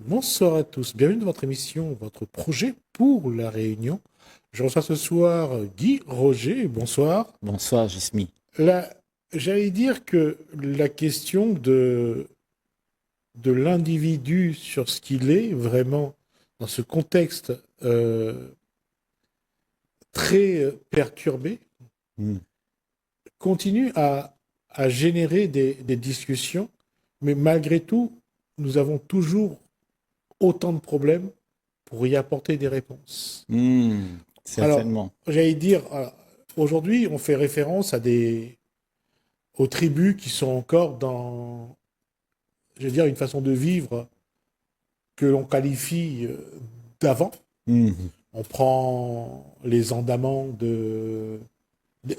Bonsoir à tous, bienvenue dans votre émission, votre projet pour la Réunion. Je reçois ce soir Guy Roger, bonsoir. Bonsoir, Jismi. Là, j'allais dire que la question de l'individu sur ce qu'il est vraiment dans ce contexte très perturbé Hmm. continue à générer des discussions, mais malgré tout, nous avons toujours autant de problèmes pour y apporter des réponses. Alors, Certainement. j'allais dire, aujourd'hui, on fait référence aux tribus qui sont encore dans, je veux dire, une façon de vivre que l'on qualifie d'avant. Hmm. On prend les Andamans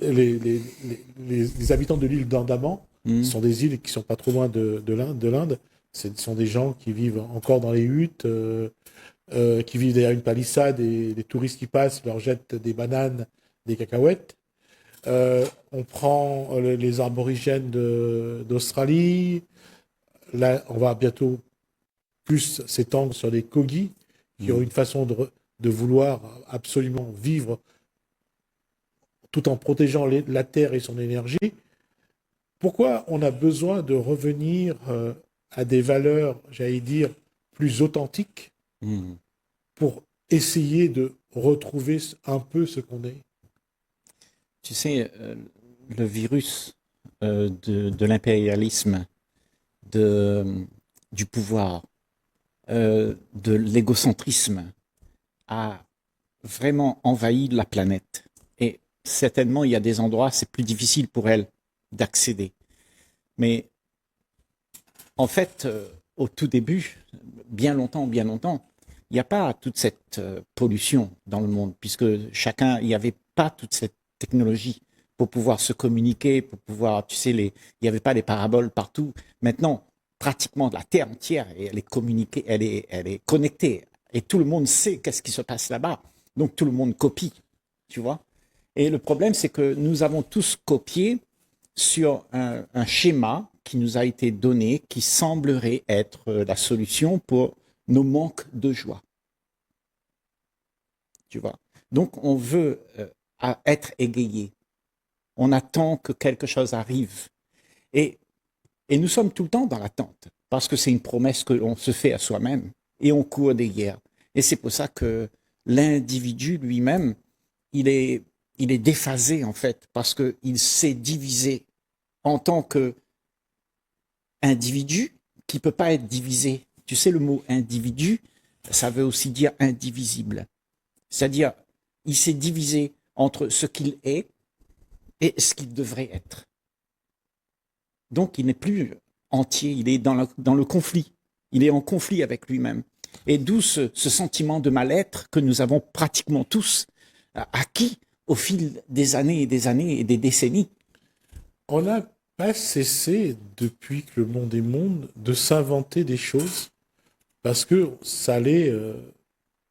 les habitants de l'île d'Andaman. Ce Hmm. sont des îles qui sont pas trop loin de l'Inde. Ce sont des gens qui vivent encore dans les huttes, qui vivent derrière une palissade et les touristes qui passent leur jettent des bananes, des cacahuètes. On prend les aborigènes d'Australie. Là, on va bientôt plus s'étendre sur les Kogis, qui ont Hmm. une façon de vouloir absolument vivre tout en protégeant la Terre et son énergie. Pourquoi on a besoin de revenir à des valeurs, j'allais dire, plus authentiques Hmm. pour essayer de retrouver un peu ce qu'on est? Tu sais, le virus de l'impérialisme, de, du pouvoir, de l'égocentrisme a vraiment envahi la planète. Et certainement, il y a des endroits, c'est plus difficile pour elle d'accéder. Mais en fait, au tout début, bien longtemps, il n'y a pas toute cette pollution dans le monde, puisque chacun, il n'y avait pas toute cette technologie pour pouvoir se communiquer, pour pouvoir, tu sais, il n'y avait pas des paraboles partout. Maintenant, pratiquement la Terre entière, elle est communiquée, elle est connectée, et tout le monde sait qu'est-ce qui se passe là-bas. Donc tout le monde copie, tu vois. Et le problème, c'est que nous avons tous copié sur un schéma qui nous a été donné, qui semblerait être la solution pour nos manques de joie. Tu vois. Donc on veut être égayé. On attend que quelque chose arrive. Et, et nous sommes tout le temps dans l'attente, parce que c'est une promesse que l'on se fait à soi-même, et on court des guerres. Et c'est pour ça que l'individu lui-même, il est, il est déphasé en fait, parce qu'il s'est divisé en tant que individu qui ne peut pas être divisé. Tu sais, le mot individu, ça veut aussi dire indivisible. C'est-à-dire, il s'est divisé entre ce qu'il est et ce qu'il devrait être. Donc, il n'est plus entier, il est dans le conflit. Il est en conflit avec lui-même. Et d'où ce sentiment de mal-être que nous avons pratiquement tous acquis au fil des années et des années et des décennies. On n'a pas cessé, depuis que le monde est monde, de s'inventer des choses parce que ça allait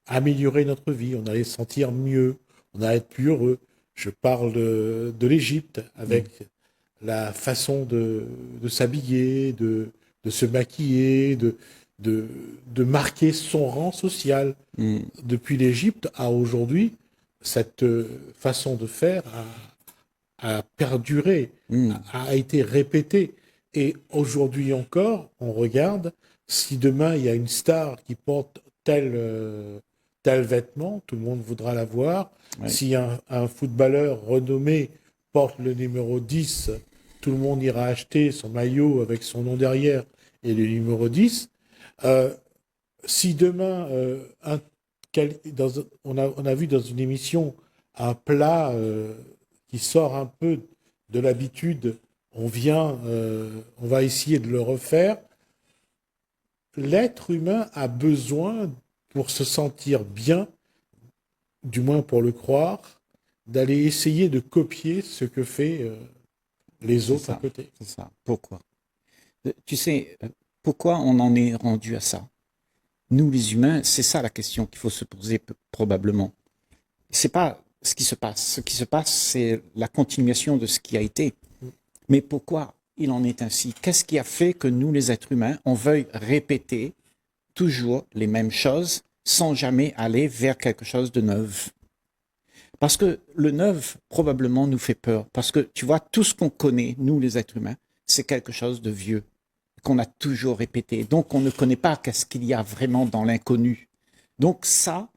améliorer notre vie, on allait se sentir mieux, on allait être plus heureux. Je parle de l'Égypte Mm. avec la façon de s'habiller, de se maquiller, de, de marquer son rang social. Mm. Depuis l'Égypte à aujourd'hui, cette façon de faire a perduré, Mm. a été répétée. Et aujourd'hui encore, on regarde, si demain il y a une star qui porte tel vêtement, tout le monde voudra l'avoir. Ouais. Si un footballeur renommé porte le numéro 10, tout le monde ira acheter son maillot avec son nom derrière et le numéro 10. Euh, si demain, on a vu dans une émission un plat qui sort un peu de l'habitude, on va essayer de le refaire. L'être humain a besoin, pour se sentir bien, du moins pour le croire, d'aller essayer de copier ce que fait les C'est autres à ça. côté. C'est ça. Pourquoi? Tu sais, pourquoi on en est rendu à ça? Nous, les humains, c'est ça la question qu'il faut se poser probablement. C'est pas ce qui se passe. Ce qui se passe, c'est la continuation de ce qui a été. Mais pourquoi il en est ainsi? Qu'est-ce qui a fait que nous, les êtres humains, on veuille répéter toujours les mêmes choses sans jamais aller vers quelque chose de neuf. Parce que le neuf, probablement, nous fait peur. Parce que, tu vois, tout ce qu'on connaît, nous, les êtres humains, c'est quelque chose de vieux, qu'on a toujours répété. Donc, on ne connaît pas qu'est-ce qu'il y a vraiment dans l'inconnu. Donc, ça,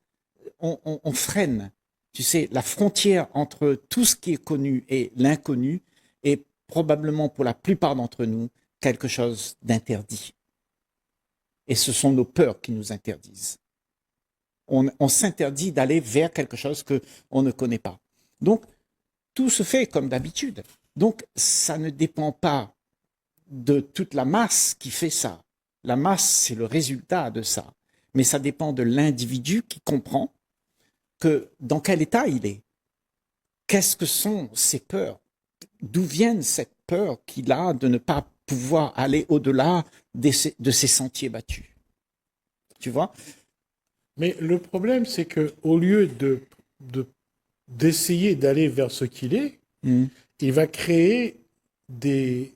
on freine. Tu sais, la frontière entre tout ce qui est connu et l'inconnu est probablement, pour la plupart d'entre nous, quelque chose d'interdit. Et ce sont nos peurs qui nous interdisent. On s'interdit d'aller vers quelque chose qu'on ne connaît pas. Donc, tout se fait comme d'habitude. Donc, ça ne dépend pas de toute la masse qui fait ça. La masse, c'est le résultat de ça. Mais ça dépend de l'individu qui comprend que dans quel état il est. Qu'est-ce que sont ses peurs? D'où viennent cette peur qu'il a de ne pas pouvoir aller au-delà de ses sentiers battus? Tu vois? Mais le problème, c'est que au lieu d'essayer d'aller vers ce qu'il est, il va créer des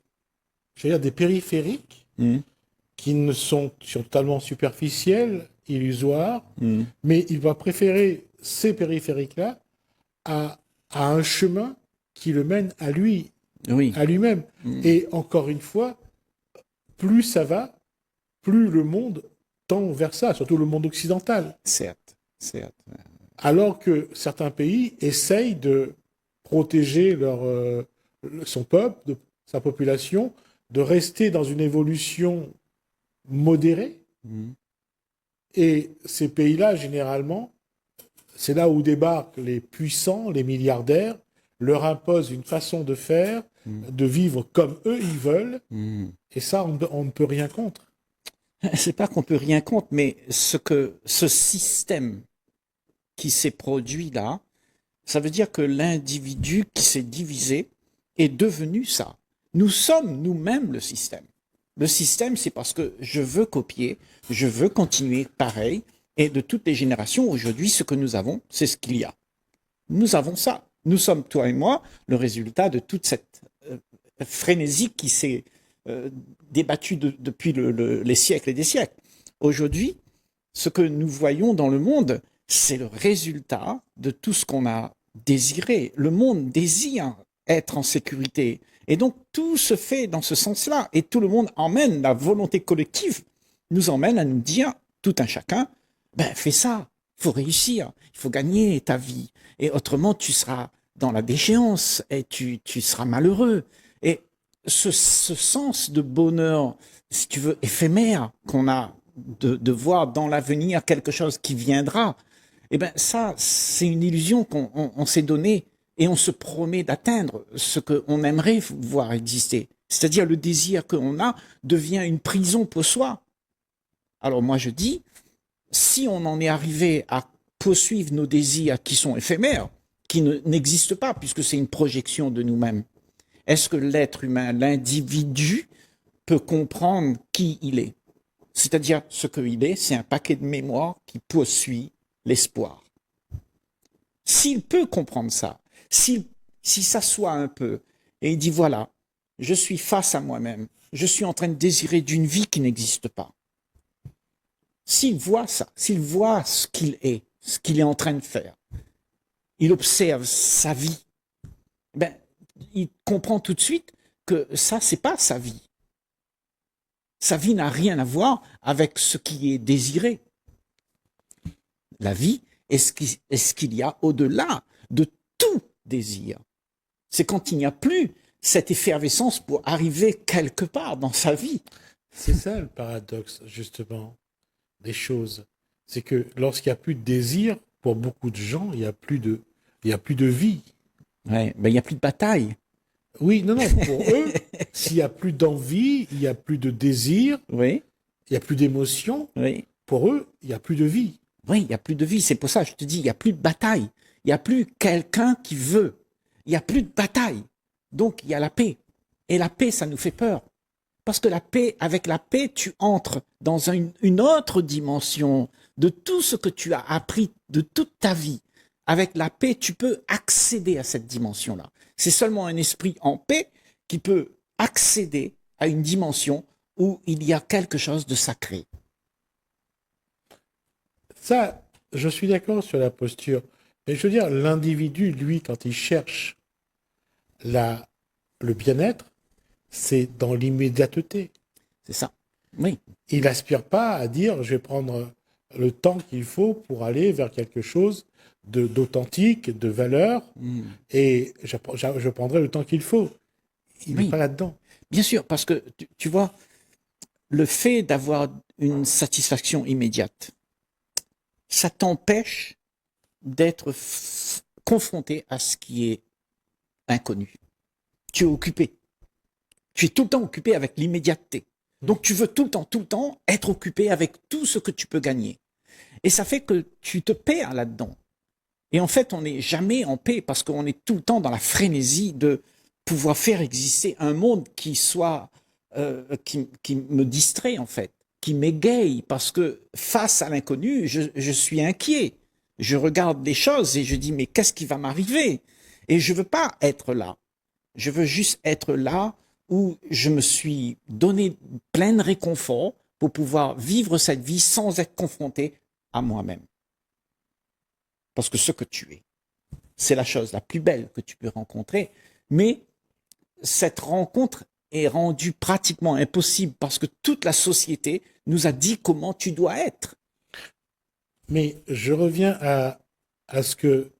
périphériques qui ne sont totalement superficiels, illusoires, mais il va préférer ces périphériques-là à un chemin qui le mène à lui, à lui-même. Et encore une fois, plus ça va, plus le monde tend vers ça, surtout le monde occidental. Certes. Alors que certains pays essayent de protéger son peuple, sa population, de rester dans une évolution modérée. Et ces pays-là, généralement, c'est là où débarquent les puissants, les milliardaires, leur imposent une façon de faire, de vivre comme eux ils veulent. Et ça, on ne peut rien contre. C'est pas qu'on peut rien contre, mais ce système qui s'est produit là, ça veut dire que l'individu qui s'est divisé est devenu ça. Nous sommes nous-mêmes le système. Le système, c'est parce que je veux copier, je veux continuer pareil, et de toutes les générations, aujourd'hui, ce que nous avons, c'est ce qu'il y a. Nous avons ça. Nous sommes, toi et moi, le résultat de toute cette frénésie qui s'est débattue depuis les siècles et des siècles. Aujourd'hui, ce que nous voyons dans le monde, c'est le résultat de tout ce qu'on a désiré. Le monde désire être en sécurité. Et donc, tout se fait dans ce sens-là. Et tout le monde emmène, la volonté collective nous emmène à nous dire, tout un chacun, fais ça, il faut réussir, il faut gagner ta vie. Et autrement, tu seras dans la déchéance et tu seras malheureux. Et ce sens de bonheur, si tu veux, éphémère qu'on a de voir dans l'avenir quelque chose qui viendra, ça, c'est une illusion qu'on s'est donnée et on se promet d'atteindre ce qu'on aimerait voir exister. C'est-à-dire le désir qu'on a devient une prison pour soi. Alors moi je dis, si on en est arrivé à poursuivre nos désirs qui sont éphémères, qui n'existent pas puisque c'est une projection de nous-mêmes, est-ce que l'être humain, l'individu, peut comprendre qui il est? C'est-à-dire ce qu'il est, c'est un paquet de mémoire qui poursuit l'espoir. S'il peut comprendre ça, s'il s'assoit un peu et il dit voilà, je suis face à moi-même, je suis en train de désirer d'une vie qui n'existe pas. S'il voit ça, s'il voit ce qu'il est en train de faire, il observe sa vie, il comprend tout de suite que ça, c'est pas sa vie. Sa vie n'a rien à voir avec ce qui est désiré. La vie est ce qu'il y a au-delà de tout désir. C'est quand il n'y a plus cette effervescence pour arriver quelque part dans sa vie. C'est ça le paradoxe, justement, des choses. C'est que lorsqu'il n'y a plus de désir, pour beaucoup de gens, il n'y a plus de vie. Ouais, il n'y a plus de bataille. Oui, non, pour eux, s'il n'y a plus d'envie, il n'y a plus de désir, oui. Il n'y a plus d'émotion, oui. Pour eux, il n'y a plus de vie. Oui, il n'y a plus de vie, c'est pour ça que je te dis, il n'y a plus de bataille. Il n'y a plus quelqu'un qui veut. Il n'y a plus de bataille. Donc, il y a la paix. Et la paix, ça nous fait peur. Parce que la paix, avec la paix, tu entres dans une autre dimension de tout ce que tu as appris de toute ta vie. Avec la paix, tu peux accéder à cette dimension-là. C'est seulement un esprit en paix qui peut accéder à une dimension où il y a quelque chose de sacré. Ça, je suis d'accord sur la posture. Mais je veux dire, l'individu, lui, quand il cherche le bien-être, c'est dans l'immédiateté. C'est ça. Oui. Il n'aspire pas à dire, je vais prendre le temps qu'il faut pour aller vers quelque chose d'authentique, de valeur, Mm. et je prendrai le temps qu'il faut. Il n'est Oui. pas là-dedans. Bien sûr, parce que tu vois, le fait d'avoir une satisfaction immédiate, ça t'empêche d'être confronté à ce qui est inconnu. Tu es occupé. Tu es tout le temps occupé avec l'immédiateté. Donc tu veux tout le temps être occupé avec tout ce que tu peux gagner. Et ça fait que tu te perds là-dedans. Et en fait, on n'est jamais en paix parce qu'on est tout le temps dans la frénésie de pouvoir faire exister un monde qui soit, qui me distrait en fait, qui m'égaye parce que face à l'inconnu, je suis inquiet. Je regarde les choses et je dis mais qu'est-ce qui va m'arriver? Et je veux pas être là. Je veux juste être là où je me suis donné plein de réconfort pour pouvoir vivre cette vie sans être confronté à moi-même. Parce que ce que tu es, c'est la chose la plus belle que tu peux rencontrer. Mais cette rencontre est rendue pratiquement impossible parce que toute la société nous a dit comment tu dois être. Mais je reviens à ce que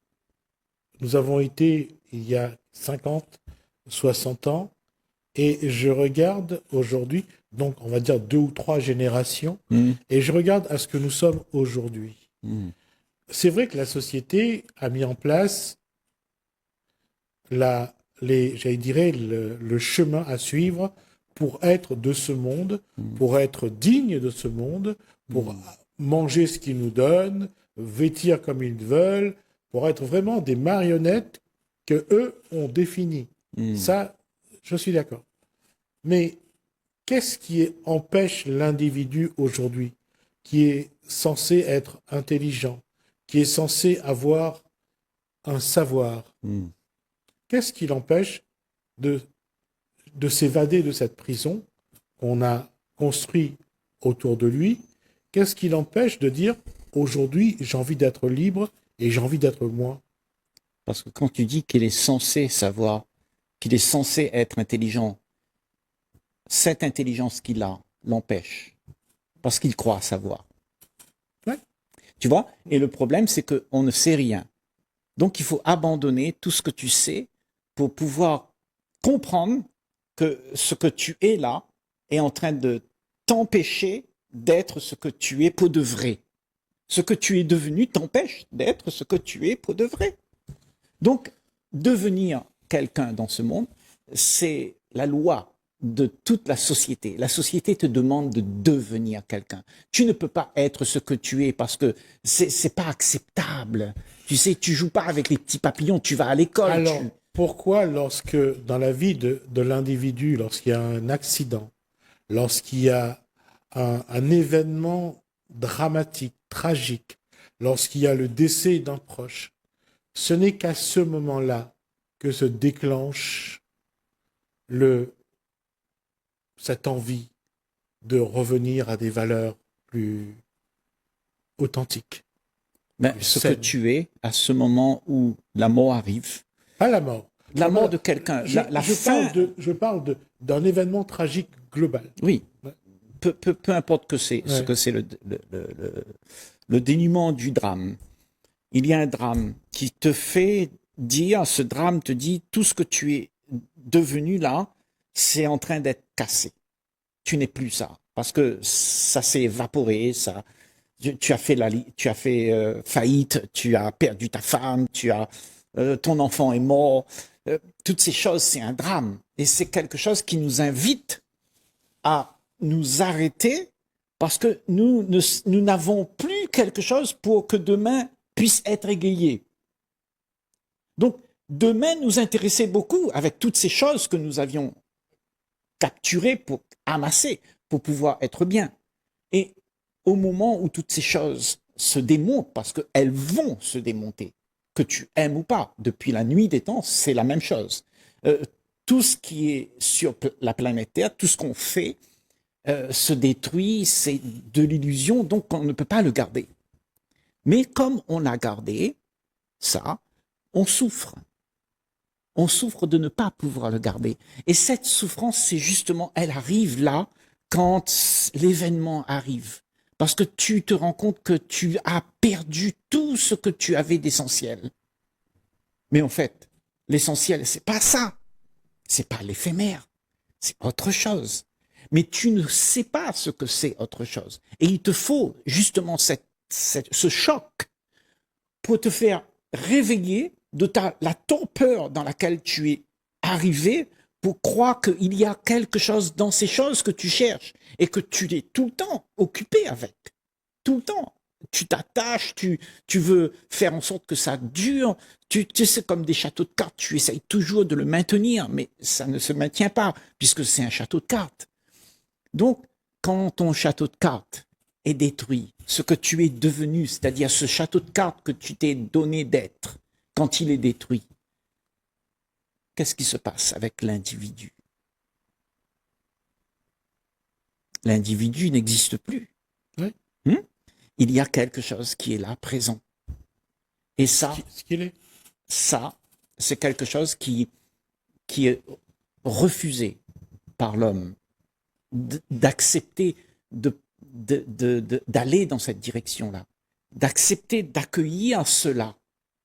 nous avons été il y a 50, 60 ans, et je regarde aujourd'hui, donc on va dire 2 ou 3 générations, et je regarde à ce que nous sommes aujourd'hui. C'est vrai que la société a mis en place le chemin à suivre pour être de ce monde, pour être digne de ce monde, pour manger ce qu'ils nous donnent, vêtir comme ils veulent, pour être vraiment des marionnettes que eux ont définies. Ça, je suis d'accord. Mais qu'est-ce qui empêche l'individu aujourd'hui, qui est censé être intelligent, qui est censé avoir un savoir? Qu'est-ce qui l'empêche de s'évader de cette prison qu'on a construite autour de lui? Qu'est-ce qui l'empêche de dire aujourd'hui j'ai envie d'être libre et j'ai envie d'être moi? Parce que quand tu dis qu'il est censé savoir, qu'il est censé être intelligent, cette intelligence qu'il a l'empêche. Parce qu'il croit savoir. Ouais. Tu vois? Et le problème, c'est qu'on ne sait rien. Donc, il faut abandonner tout ce que tu sais pour pouvoir comprendre que ce que tu es là est en train de t'empêcher d'être ce que tu es pour de vrai. Ce que tu es devenu t'empêche d'être ce que tu es pour de vrai. Donc, devenir quelqu'un dans ce monde, c'est la loi de toute la société. La société te demande de devenir quelqu'un. Tu ne peux pas être ce que tu es parce que c'est pas acceptable. Tu sais, tu joues pas avec les petits papillons, tu vas à l'école. Alors, pourquoi lorsque dans la vie de l'individu, lorsqu'il y a un accident, lorsqu'il y a un événement dramatique, tragique, lorsqu'il y a le décès d'un proche, ce n'est qu'à ce moment-là que se déclenche cette envie de revenir à des valeurs plus authentiques. Ben, ce que tu es à ce moment où la mort arrive. Pas la mort. La mort de quelqu'un. Je parle d'un événement tragique global. Oui. Ouais. Peu importe ce que c'est le dénouement du drame. Il y a un drame qui te fait dire, ce drame te dit, tout ce que tu es devenu là, c'est en train d'être cassé. Tu n'es plus ça. Parce que ça s'est évaporé, tu as fait faillite, tu as perdu ta femme, ton enfant est mort. Toutes ces choses, c'est un drame. Et c'est quelque chose qui nous invite à nous arrêter parce que nous n'avons plus quelque chose pour que demain puisse être égayé. Donc, demain nous intéressait beaucoup avec toutes ces choses que nous avions capturées pour amasser, pour pouvoir être bien. Et au moment où toutes ces choses se démontent, parce qu'elles vont se démonter, que tu aimes ou pas, depuis la nuit des temps, c'est la même chose. Tout ce qui est sur la planète Terre, tout ce qu'on fait, se détruit, c'est de l'illusion, donc on ne peut pas le garder. Mais comme on a gardé ça, on souffre. On souffre de ne pas pouvoir le garder. Et cette souffrance, c'est justement, elle arrive là, quand l'événement arrive. Parce que tu te rends compte que tu as perdu tout ce que tu avais d'essentiel. Mais en fait, l'essentiel, c'est pas ça. C'est pas l'éphémère. C'est autre chose. Mais tu ne sais pas ce que c'est autre chose. Et il te faut justement ce choc pour te faire réveiller de la torpeur dans laquelle tu es arrivé pour croire qu'il y a quelque chose dans ces choses que tu cherches et que tu es tout le temps occupé avec. Tout le temps. Tu t'attaches, tu veux faire en sorte que ça dure. Tu sais, comme des châteaux de cartes, tu essayes toujours de le maintenir, mais ça ne se maintient pas puisque c'est un château de cartes. Donc, quand ton château de cartes est détruit, ce que tu es devenu, c'est-à-dire ce château de cartes que tu t'es donné d'être, quand il est détruit, qu'est-ce qui se passe avec l'individu? L'individu n'existe plus. Oui. Il y a quelque chose qui est là, présent. Et ça, Ce qu'il est. ça, c'est quelque chose qui est refusé par l'homme, d'accepter d'aller dans cette direction-là, d'accepter d'accueillir cela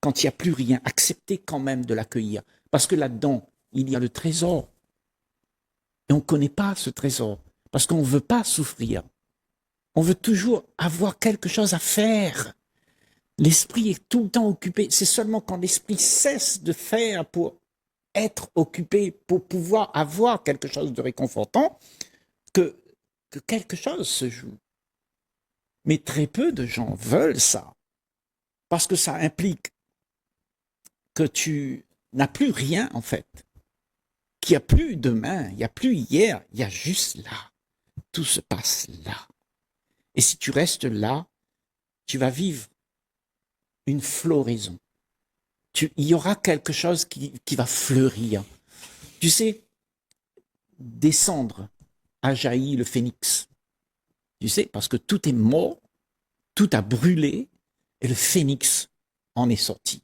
quand il n'y a plus rien, accepter quand même de l'accueillir. Parce que là-dedans, il y a le trésor. Et on ne connaît pas ce trésor, parce qu'on ne veut pas souffrir. On veut toujours avoir quelque chose à faire. L'esprit est tout le temps occupé. C'est seulement quand l'esprit cesse de faire pour être occupé, pour pouvoir avoir quelque chose de réconfortant, que quelque chose se joue. Mais très peu de gens veulent ça, parce que ça implique que tu n'as plus rien en fait, qu'il n'y a plus demain, il n'y a plus hier, il y a juste là. Tout se passe là. Et si tu restes là, tu vas vivre une floraison. Il y aura quelque chose qui va fleurir. Tu sais, descendre a jailli le phénix. Tu sais, parce que tout est mort, tout a brûlé, et le phénix en est sorti.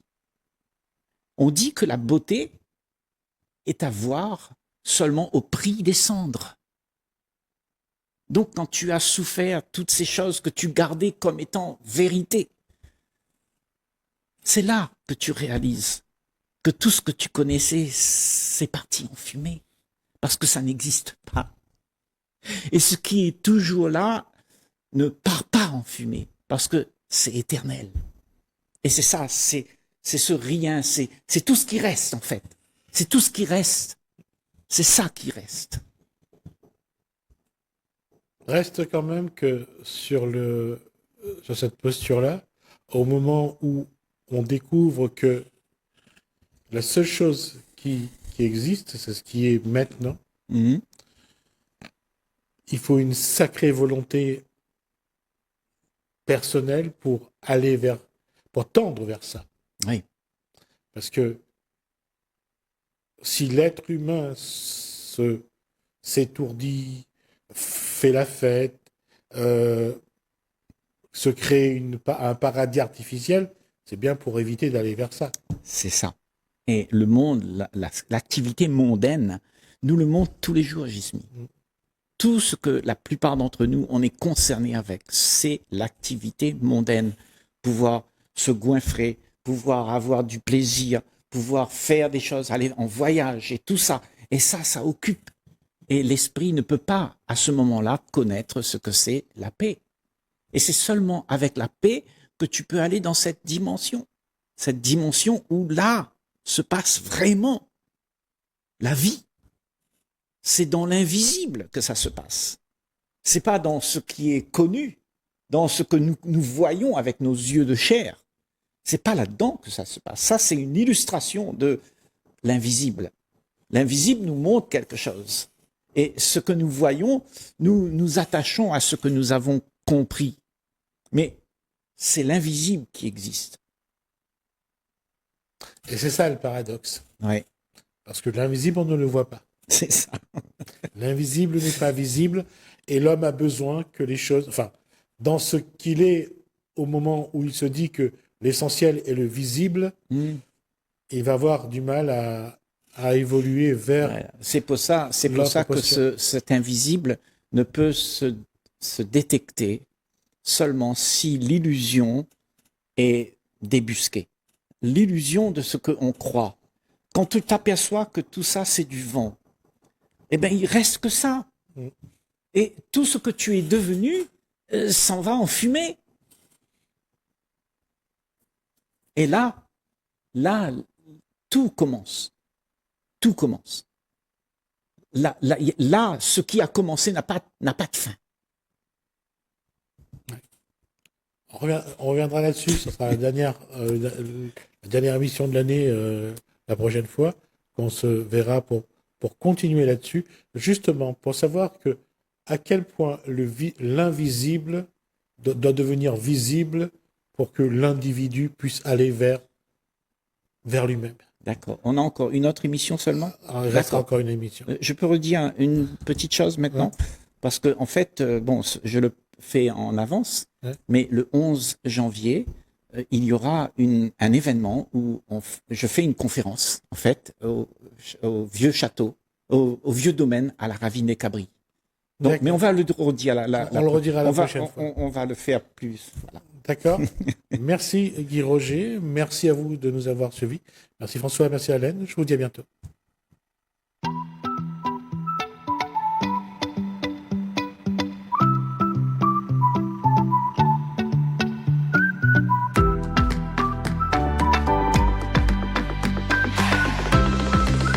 On dit que la beauté est à voir seulement au prix des cendres. Donc, quand tu as souffert toutes ces choses que tu gardais comme étant vérité, c'est là que tu réalises que tout ce que tu connaissais, c'est parti en fumée, parce que ça n'existe pas. Et ce qui est toujours là ne part pas en fumée, parce que c'est éternel. Et c'est ça, c'est ce rien, c'est tout ce qui reste en fait. C'est tout ce qui reste. C'est ça qui reste. Reste quand même que sur cette posture-là, au moment où on découvre que la seule chose qui existe, c'est ce qui est maintenant, il faut une sacrée volonté personnelle pour tendre vers ça. Oui. Parce que si l'être humain s'étourdit, fait la fête, se crée un paradis artificiel, c'est bien pour éviter d'aller vers ça. C'est ça. Et le monde, l'activité mondaine, nous le montre tous les jours, Gismi. Tout ce que la plupart d'entre nous, on est concerné avec, c'est l'activité mondaine. Pouvoir se goinfrer, pouvoir avoir du plaisir, pouvoir faire des choses, aller en voyage et tout ça. Et ça occupe. Et l'esprit ne peut pas, à ce moment-là, connaître ce que c'est la paix. Et c'est seulement avec la paix que tu peux aller dans cette dimension où là se passe vraiment la vie. C'est dans l'invisible que ça se passe. C'est pas dans ce qui est connu, dans ce que nous voyons avec nos yeux de chair. C'est pas là-dedans que ça se passe. Ça, c'est une illustration de l'invisible. L'invisible nous montre quelque chose. Et ce que nous voyons, nous nous attachons à ce que nous avons compris. Mais c'est l'invisible qui existe. Et c'est ça le paradoxe. Oui. Parce que l'invisible, on ne le voit pas. C'est ça. L'invisible n'est pas visible et l'homme a besoin que les choses... Enfin, dans ce qu'il est au moment où il se dit que l'essentiel est le visible, il va avoir du mal à évoluer vers Ouais. C'est pour ça l'autre que posture. cet invisible ne peut se détecter seulement si l'illusion est débusquée. L'illusion de ce qu'on croit. Quand tu t'aperçois que tout ça, c'est du vent, eh bien, il reste que ça. Mm. Et tout ce que tu es devenu s'en va en fumée. Et là, tout commence. Tout commence. Là, ce qui a commencé n'a pas de fin. On reviendra là-dessus, ce sera la dernière émission de l'année la prochaine fois, qu'on se verra pour continuer là-dessus, justement pour savoir que à quel point l'invisible doit devenir visible pour que l'individu puisse aller vers lui-même. D'accord. On a encore une autre émission seulement? Alors, il restera encore une émission. Je peux redire une petite chose maintenant, parce que en fait, bon, je le fais en avance, mais le 11 janvier, il y aura un événement où je fais une conférence, en fait, au vieux château, au vieux domaine à la Ravinée-Cabri. Donc, mais on va le redire on le redira la prochaine fois. On va le faire plus. Voilà. D'accord. Merci Guy Roger. Merci à vous de nous avoir suivis. Merci François, merci Alain. Je vous dis à bientôt.